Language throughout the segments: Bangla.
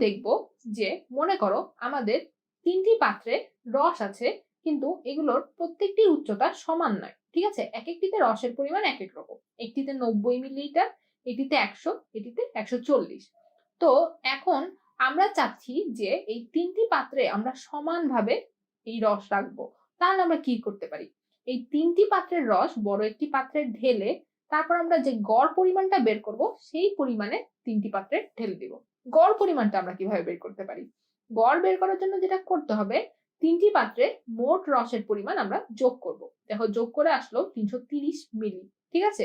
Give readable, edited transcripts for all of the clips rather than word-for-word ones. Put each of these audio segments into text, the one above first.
দেখব যে মনে করো আমাদের 3টি পাত্রে রস আছে, কিন্তু এগুলোর প্রত্যেকটির উচ্চতা সমান নয়। ঠিক আছে, এক একটিতে রসের পরিমাণ এক এক রকম। একটিতে 90 মিলিলিটার, এটিতে 100, এটিতে 140। তো এখন আমরা চাচ্ছি যে এই 3টি পাত্রে আমরা সমানভাবে এই রস রাখবো। তাহলে আমরা কি করতে পারি? এই 3টি পাত্রের রস বড় একটি পাত্রে ঢেলে তারপর আমরা যে গড় পরিমাণটা বের করব সেই পরিমাণে 3টি পাত্রে ঢেলে দিব। গড় পরিমাণটা আমরা কিভাবে বের করতে পারি? গড় বের করার জন্য যেটা করতে হবে, 3টি পাত্রে মোট রসের পরিমাণ আমরা যোগ করব। দেখো যোগ করে আসলো 330 মিলি। ঠিক আছে,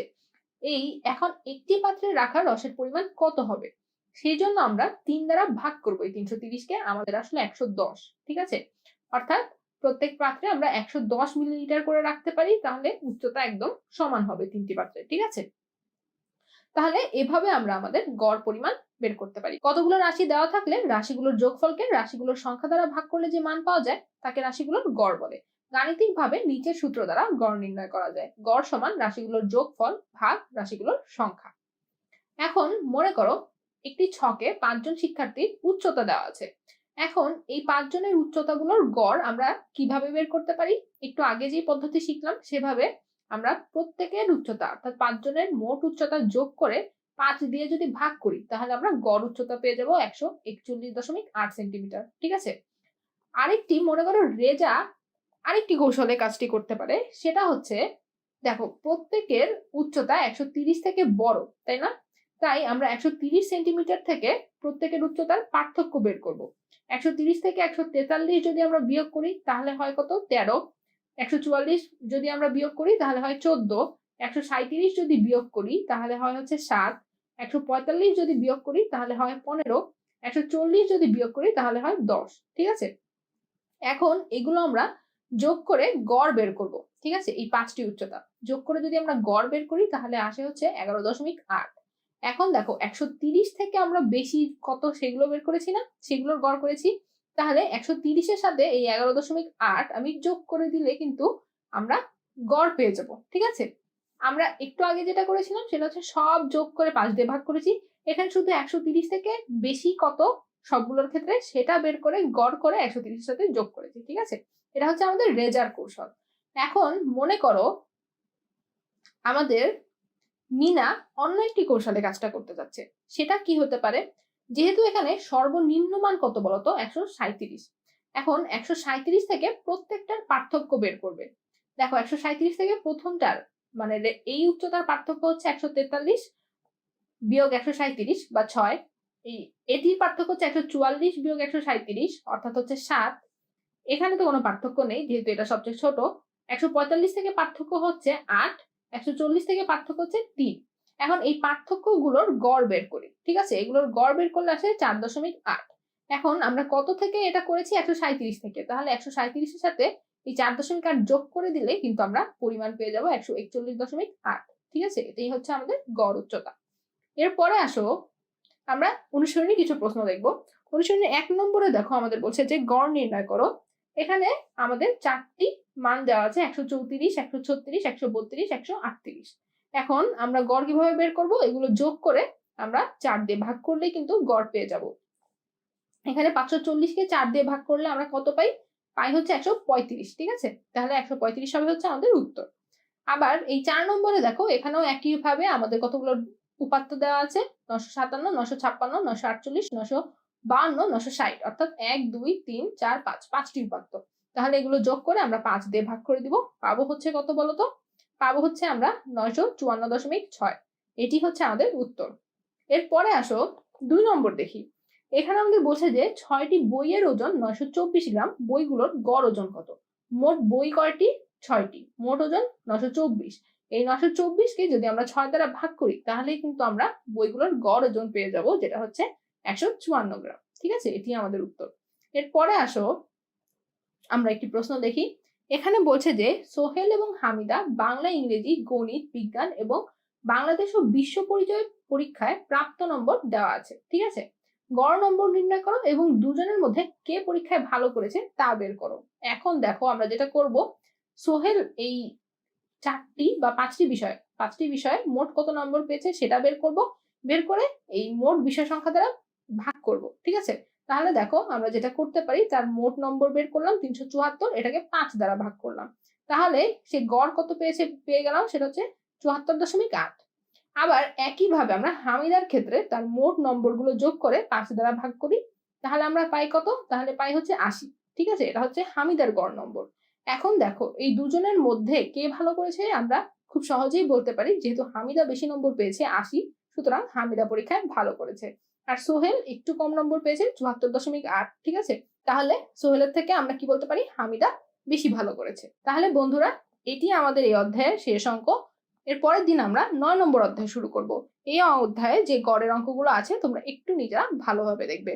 এই এখন একটি পাত্রে রাখা রসের পরিমাণ কত হবে? সেই জন্য আমরা 3 দ্বারা ভাগ করব এই 330 কে, আমাদের আসলে 110। ঠিক আছে, অর্থাৎ প্রত্যেক পাত্রে আমরা 110 মিলিলিটার করে রাখতে পারি, তাহলে উচ্চতা একদম সমান হবে 3টি পাত্রে। ঠিক আছে, তাহলে এভাবে আমরা আমাদের গড় পরিমাণ বের করতে পারি। কতগুলো রাশি দেওয়া থাকলে রাশিগুলোর যোগফলকে রাশিগুলোর সংখ্যা দ্বারা ভাগ করলে যে মান পাওয়া যায় তাকে রাশিগুলোর গড় বলে। গাণিতিকভাবে নিচের সূত্র দ্বারা গড় নির্ণয় করা যায়। গড় সমান রাশিগুলোর যোগফল ভাগ রাশিগুলোর সংখ্যা। এখন মনে করো একটি ছকে 5 জন শিক্ষার্থীর উচ্চতা দেওয়া আছে। এখন এই 5 জনের উচ্চতাগুলোর গড় আমরা কিভাবে বের করতে পারি? একটু আগে যে পদ্ধতি শিখলাম সেভাবে আমরা প্রত্যেকের উচ্চতা অর্থাৎ 5 জনের মোট উচ্চতা যোগ করে 5 দিয়ে যদি ভাগ করি তাহলে আমরা গড় উচ্চতা পেয়ে যাব 141.8 সেন্টিমিটার। ঠিক আছে, আরেকটি মনে করো রেজা আরেকটি কৌশলে কাজটি করতে পারে, সেটা হচ্ছে দেখো প্রত্যেকের উচ্চতা 130 থেকে বড়, তাই না? তাই আমরা 130 সেন্টিমিটার থেকে প্রত্যেকের উচ্চতার পার্থক্য বের করব। 130 থেকে 143 যদি আমরা বিয়োগ করি তাহলে হয় কত? 13। 144 যদি আমরা বিয়োগ করি তাহলে হয় 14। 137 যদি বিয়োগ করি তাহলে হয় হচ্ছে 7। 145 যদি বিয়োগ করি তাহলে হয় 15। 140 যদি বিয়োগ করি তাহলে হয় 10। ঠিক আছে, এখন এগুলো আমরা যোগ করে গড় বের করব। ঠিক আছে, এই 5টি উচ্চতা যোগ করে যদি আমরা গড় বের করি তাহলে আসে হচ্ছে 11.8। এখন দেখো 130 থেকে আমরা বেশি কত সেগুলো বের করেছি না, সেগুলোর গড় করেছি। তাহলে 130 এর সাথে এই 11.8 আমি যোগ করে দিলে কিন্তু আমরা গড় পেয়ে যাব। ঠিক আছে, আমরা একটু আগে যেটা করেছিলাম সেটা হচ্ছে সব যোগ করে 5 দিয়ে ভাগ করেছি। এখানে শুধু 130 থেকে বেশি কত সবগুলোর ক্ষেত্রে সেটা বের করে গড় করে 130 এর সাথে যোগ করেছি। ঠিক আছে, এটা হচ্ছে আমাদের রেজার কৌশল। এখন মনে করো আমাদের মিনা অন্য একটি কৌশলে কাজটা করতে যাচ্ছে। সেটা কি হতে পারে? যেহেতু এখানে সর্বনিম্ন মান কত বলতো? 137। এখন 137 থেকে প্রত্যেকটার পার্থক্য বের করবে। দেখো 137 থেকে প্রথমটার মানে এই উচ্চতার পার্থক্য হচ্ছে 143 বিয়োগ 137 বা 6। এটির পার্থক্য হচ্ছে 144 বিয়োগ 137 অর্থাৎ হচ্ছে 7। এখানে তো কোনো পার্থক্য নেই যেহেতু এটা সবচেয়ে ছোট। 145 থেকে পার্থক্য হচ্ছে 8। 140 থেকে পার্থক্য হচ্ছে 3। এখন এই পার্থক্যগুলোর গড় বের করি। ঠিক আছে, এগুলোর গড় বের করলে আসে 4.8। এখন আমরা কত থেকে এটা করেছি? 137 থেকে। তাহলে 137 এর সাথে এই 4.8 যোগ করে দিলে কিন্তু আমরা পরিমাণ পেয়ে যাব 141.8। ঠিক আছে, এটাই হচ্ছে আমাদের গড় উচ্চতা। এরপরে আসো আমরা অনুসরণী কিছু প্রশ্ন দেখব। অনুসরণী 1 নম্বরে দেখো আমাদের বলছে যে গড় নির্ণয় করো। এখানে আমাদের 4টি মান দেওয়া আছে, 134, 136, 132, 138। এখন আমরা গড় কিভাবে বের করব? এগুলো যোগ করে আমরা 4 দিয়ে ভাগ করলেই কিন্তু গড় পেয়ে যাব। এখানে 540 কে 4 দিয়ে ভাগ করলে আমরা কত পাই? পাই হচ্ছে 135। ঠিক আছে, তাহলে 135 হবে হচ্ছে আমাদের উত্তর। আবার এই 4 নম্বরে দেখো এখানেও একই ভাবে আমাদের কতগুলো উপাত্ত দেওয়া আছে, 957, 956, 948, 952, 960 অর্থাৎ 1 2 3 4 5 5টি উপাত্ত। তাহলে এগুলো যোগ করে আমরা 5 দিয়ে ভাগ করে দিব, পাবো হচ্ছে কত বলতো? পাবো হচ্ছে আমরা 954.6। এটি হচ্ছে আমাদের উত্তর। এরপরে আসো 2 নম্বর দেখি। এখানে আমাদের বলছে যে 6টি বইয়ের ওজন 924 গ্রাম, বইগুলোর গড় ওজন কত? মোট বই কয়টি? 6টি, মোট ওজন 924। এই 924 কে যদি আমরা 6 দ্বারা ভাগ করি তাহলে কিন্তু আমরা বইগুলোর গড় ওজন পেয়ে যাব, যেটা হচ্ছে 154 গ্রাম। ঠিক আছে, এটি আমাদের উত্তর। এরপরে আসো আমরা একটি প্রশ্ন দেখি। এখানে বলছে যে সোহেল এবং হামিদা বাংলা, ইংরেজি, গণিত, বিজ্ঞান এবং বাংলাদেশ ও বিশ্ব পরিচয় পরীক্ষায় প্রাপ্ত নম্বর দেওয়া আছে। ঠিক আছে, গড় নম্বর নির্ণয় করো এবং দুজনের মধ্যে কে পরীক্ষায় ভালো করেছে তা বের করো। এখন দেখো আমরা যেটা করব, সোহেল এই 4টি বা 5টি বিষয়ে মোট কত নম্বর পেয়েছে সেটা বের করব। বের করে এই মোট বিষয় সংখ্যা দ্বারা ভাগ করব, ঠিক আছে? তাহলে দেখো আমরা যেটা করতে পারি, তার মোট নম্বর বের করলাম 374, এটাকে 5 দ্বারা ভাগ করলাম, তাহলে সে গড় কত পেয়ে গেলাম, সেটা হচ্ছে 74.8। আবার একইভাবে আমরা হামিদার ক্ষেত্রে তার মোট নম্বরগুলো যোগ করে 5 দ্বারা ভাগ করি, তাহলে আমরা পাই কত? তাহলে পাই হচ্ছে 80, ঠিক আছে? এটা হচ্ছে হামিদার গড় নম্বর। এখন দেখো এই দুজনের মধ্যে কে ভালো করেছে আমরা খুব সহজেই বলতে পারি, যেহেতু হামিদা বেশি নম্বর পেয়েছে 80, সুতরাং হামিদা পরীক্ষায় ভালো করেছে। আর সোহেল একটু কম নম্বর পেয়েছে 74.8, ঠিক আছে? তাহলে সোহেলের থেকে আমরা কি বলতে পারি, হামিদা বেশি ভালো করেছে। তাহলে বন্ধুরা, এটি আমাদের এই অধ্যায়ের শেষ অঙ্ক। এর পরের দিন আমরা 9 নম্বর অধ্যায় শুরু করব। এই অধ্যায়ে যে গড়ের অঙ্কগুলো আছে তোমরা একটু নিজেরা ভালোভাবে দেখবে।